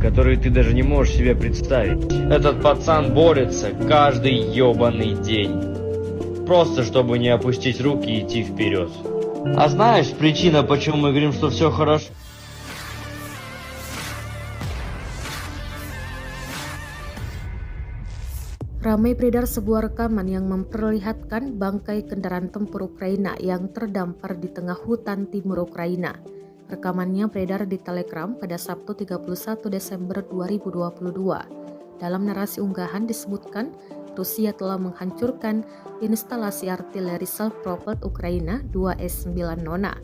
которые ты даже не можешь себе представить. Этот пацан борется каждый ёбаный день. Просто чтобы не опустить руки и идти вперед. А знаешь, причина, почему мы говорим, что все хорошо? Ramai beredar sebuah rekaman yang memperlihatkan bangkai kendaraan tempur Ukraina yang terdampar di tengah hutan timur Ukraina. Rekamannya beredar di Telegram pada Sabtu 31 Desember 2022. Dalam narasi unggahan disebutkan, Rusia telah menghancurkan instalasi artileri self-propelled Ukraina 2S9 Nona.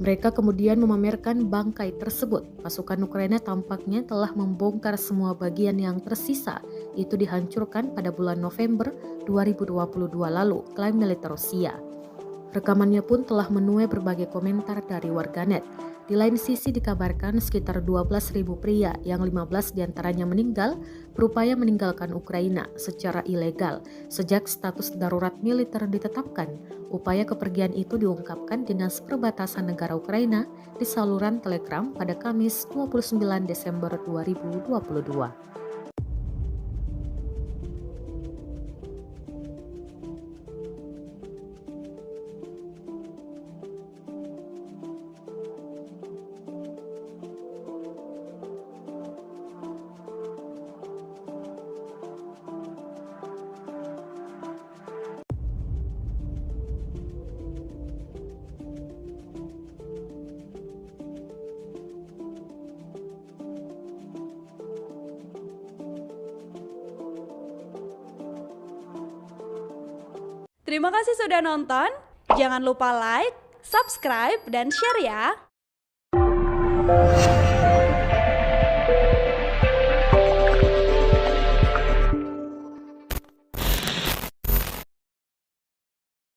Mereka kemudian memamerkan bangkai tersebut. Pasukan Ukraina tampaknya telah membongkar semua bagian yang tersisa. Itu dihancurkan pada bulan November 2022 lalu, klaim militer Rusia. Rekamannya pun telah menuai berbagai komentar dari warganet. Di lain sisi dikabarkan sekitar 12.000 pria yang 15 diantaranya meninggal berupaya meninggalkan Ukraina secara ilegal sejak status darurat militer ditetapkan. Upaya kepergian itu diungkapkan Dinas Perbatasan Negara Ukraina di saluran Telegram pada Kamis 29 Desember 2022. Terima kasih sudah nonton. Jangan lupa like, subscribe, dan share ya.